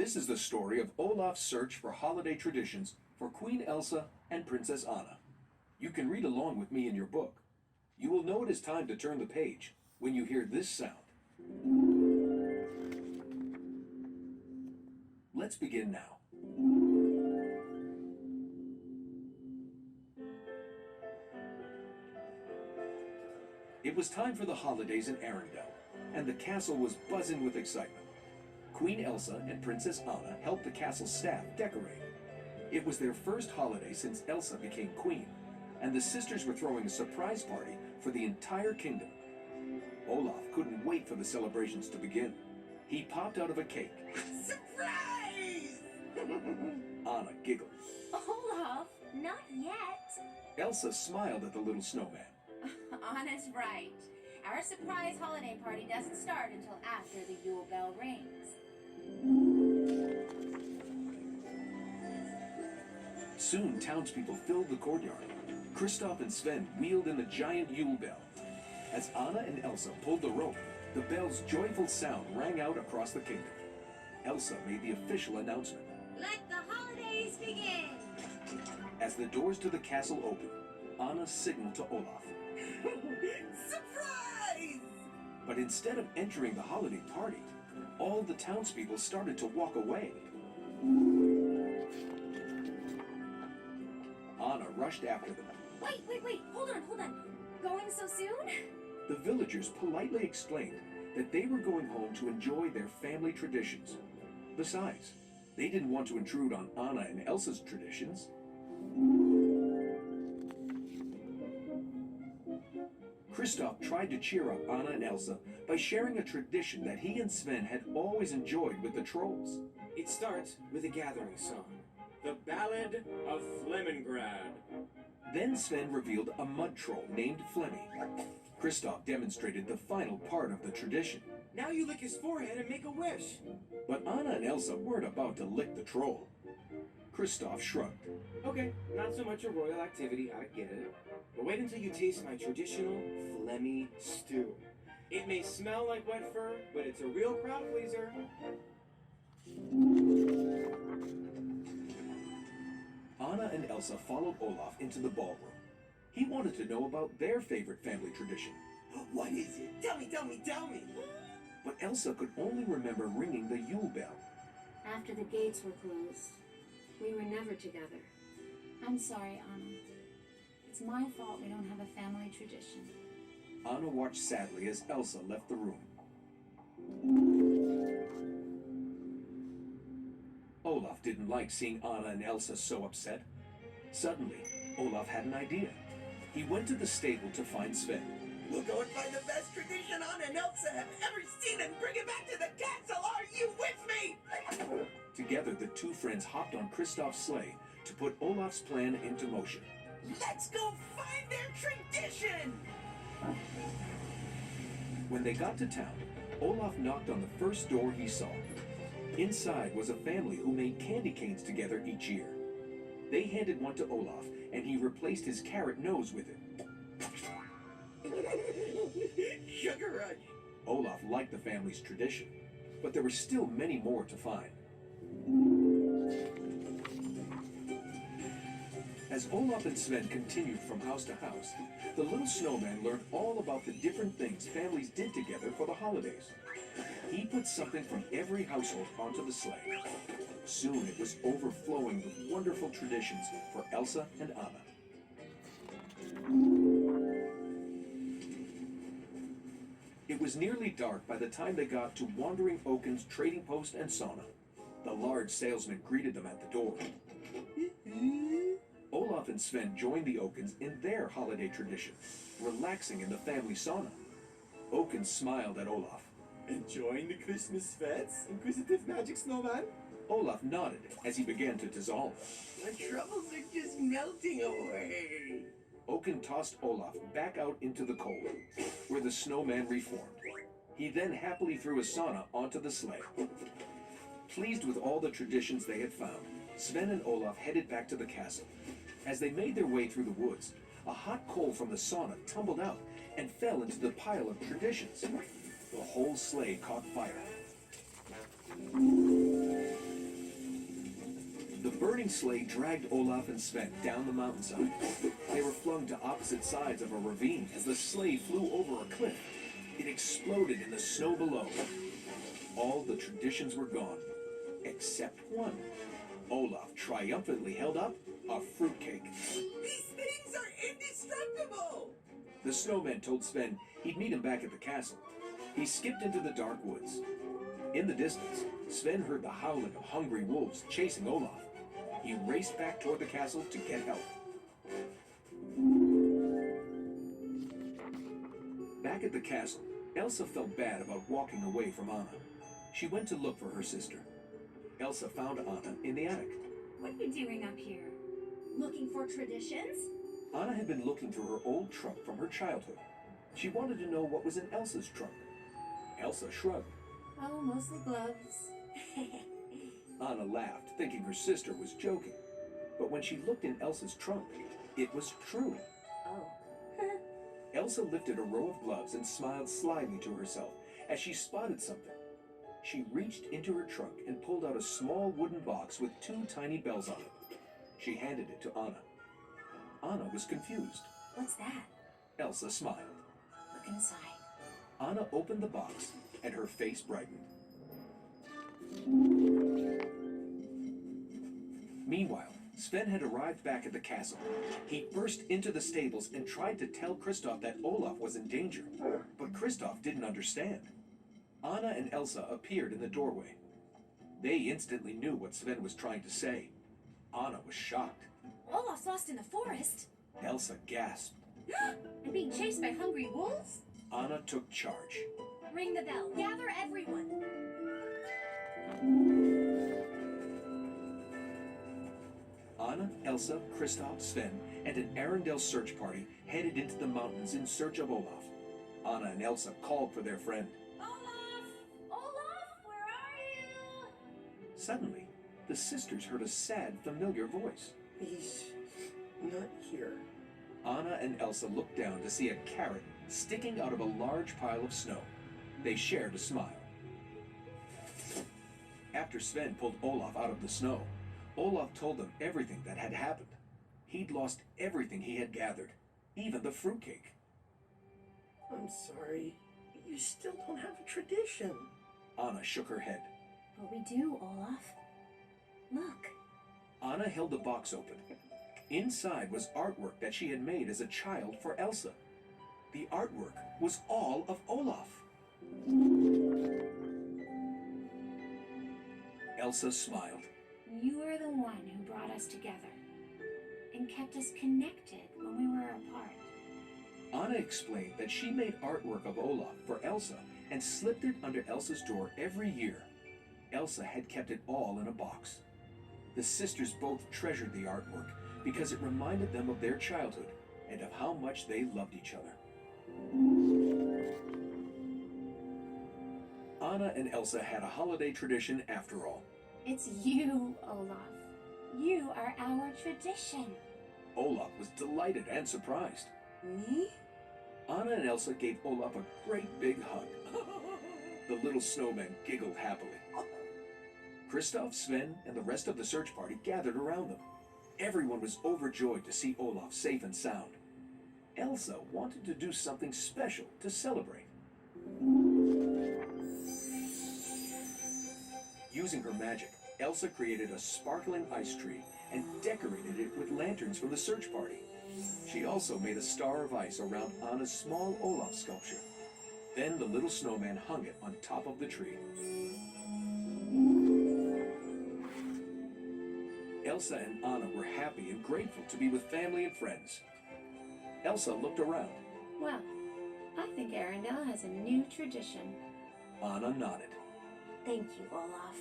This is the story of Olaf's search for holiday traditions for Queen Elsa and Princess Anna. You can read along with me in your book. You will know it is time to turn the page when you hear this sound. Let's begin now. It was time for the holidays in Arendelle, and the castle was buzzing with excitement. Queen Elsa and Princess Anna helped the castle staff decorate. It was their first holiday since Elsa became queen, and the sisters were throwing a surprise party for the entire kingdom. Olaf couldn't wait for the celebrations to begin. He popped out of a cake. Surprise! Anna giggled. Olaf, not yet. Elsa smiled at the little snowman. Anna's right. Our surprise holiday party doesn't start until after the Yule bell rings. Soon, townspeople filled the courtyard. Kristoff and Sven wheeled in the giant Yule bell. As Anna and Elsa pulled the rope, the bell's joyful sound rang out across the kingdom. Elsa made the official announcement. Let the holidays begin! As the doors to the castle opened, Anna signaled to Olaf. Surprise! But instead of entering the holiday party, all the townspeople started to walk away. Anna rushed after them. Wait, hold on. Going so soon? The villagers politely explained that they were going home to enjoy their family traditions. Besides, they didn't want to intrude on Anna and Elsa's traditions. Kristoff tried to cheer up Anna and Elsa by sharing a tradition that he and Sven had always enjoyed with the trolls. It starts with a gathering song, the Ballad of Flemingrad. Then Sven revealed a mud troll named Flemmy. Kristoff demonstrated the final part of the tradition. Now you lick his forehead and make a wish. But Anna and Elsa weren't about to lick the troll. Kristoff shrugged. Okay, not so much a royal activity, I get it. But wait until you taste my traditional Flemmy stew. It may smell like wet fur, but it's a real crowd pleaser. Anna and Elsa followed Olaf into the ballroom. He wanted to know about their favorite family tradition. What is it? Tell me! But Elsa could only remember ringing the Yule bell. After the gates were closed, we were never together. I'm sorry, Anna. It's my fault we don't have a family tradition. Anna watched sadly as Elsa left the room. Olaf didn't like seeing Anna and Elsa so upset. Suddenly, Olaf had an idea. He went to the stable to find Sven. We'll go and find the best tradition Anna and Elsa have ever seen and bring it back to the castle. Are you with me? Together, the two friends hopped on Kristoff's sleigh to put Olaf's plan into motion. Let's go find their tradition! When they got to town, Olaf knocked on the first door he saw. Inside was a family who made candy canes together each year. They handed one to Olaf, and he replaced his carrot nose with it. Sugar rush! Olaf liked the family's tradition, but there were still many more to find. As Olaf and Sven continued from house to house, the little snowman learned all about the different things families did together for the holidays. He put something from every household onto the sleigh. Soon it was overflowing with wonderful traditions for Elsa and Anna. It was nearly dark by the time they got to Wandering Oaken's trading post and sauna. The large salesman greeted them at the door. Olaf and Sven joined the Oakens in their holiday tradition, relaxing in the family sauna. Oaken smiled at Olaf. Enjoying the Christmas fetes, inquisitive magic snowman? Olaf nodded as he began to dissolve. My troubles are just melting away. Oaken tossed Olaf back out into the cold, where the snowman reformed. He then happily threw a sauna onto the sleigh. Pleased with all the traditions they had found, Sven and Olaf headed back to the castle. As they made their way through the woods, a hot coal from the sauna tumbled out and fell into the pile of traditions. The whole sleigh caught fire. The burning sleigh dragged Olaf and Sven down the mountainside. They were flung to opposite sides of a ravine as the sleigh flew over a cliff. It exploded in the snow below. All the traditions were gone, except one. Olaf triumphantly held up a fruitcake. These things are indestructible! The snowman told Sven he'd meet him back at the castle. He skipped into the dark woods. In the distance, Sven heard the howling of hungry wolves chasing Olaf. He raced back toward the castle to get help. Back at the castle, Elsa felt bad about walking away from Anna. She went to look for her sister. Elsa found Anna in the attic. What are you doing up here? Looking for traditions? Anna had been looking through her old trunk from her childhood. She wanted to know what was in Elsa's trunk. Elsa shrugged. Oh, mostly gloves. Anna laughed, thinking her sister was joking. But when she looked in Elsa's trunk, it was true. Oh. Elsa lifted a row of gloves and smiled slyly to herself as she spotted something. She reached into her trunk and pulled out a small wooden box with 2 tiny bells on it. She handed it to Anna. Anna was confused. What's that? Elsa smiled. Look inside. Anna opened the box and her face brightened. Meanwhile, Sven had arrived back at the castle. He burst into the stables and tried to tell Kristoff that Olaf was in danger. But Kristoff didn't understand. Anna and Elsa appeared in the doorway. They instantly knew what Sven was trying to say. Anna was shocked. Olaf's lost in the forest. Elsa gasped. And being chased by hungry wolves? Anna took charge. Ring the bell. Gather everyone. Anna, Elsa, Kristoff, Sven, and an Arendelle search party headed into the mountains in search of Olaf. Anna and Elsa called for their friend. Olaf! Olaf, where are you? Suddenly, the sisters heard a sad, familiar voice. He's not here. Anna and Elsa looked down to see a carrot sticking out of a large pile of snow. They shared a smile. After Sven pulled Olaf out of the snow, Olaf told them everything that had happened. He'd lost everything he had gathered, even the fruitcake. I'm sorry. You still don't have a tradition. Anna shook her head. But we do, Olaf. Look. Anna held the box open. Inside was artwork that she had made as a child for Elsa. The artwork was all of Olaf. Elsa smiled. You are the one who brought us together and kept us connected when we were apart. Anna explained that she made artwork of Olaf for Elsa and slipped it under Elsa's door every year. Elsa had kept it all in a box. The sisters both treasured the artwork because it reminded them of their childhood and of how much they loved each other. Anna and Elsa had a holiday tradition after all. It's you, Olaf. You are our tradition. Olaf was delighted and surprised. Me? Anna and Elsa gave Olaf a great big hug. The little snowman giggled happily. Kristoff, Sven, and the rest of the search party gathered around them. Everyone was overjoyed to see Olaf safe and sound. Elsa wanted to do something special to celebrate. Using her magic, Elsa created a sparkling ice tree and decorated it with lanterns from the search party. She also made a star of ice around Anna's small Olaf sculpture. Then the little snowman hung it on top of the tree. Elsa and Anna were happy and grateful to be with family and friends. Elsa looked around. Well, I think Arendelle has a new tradition. Anna nodded. Thank you, Olaf.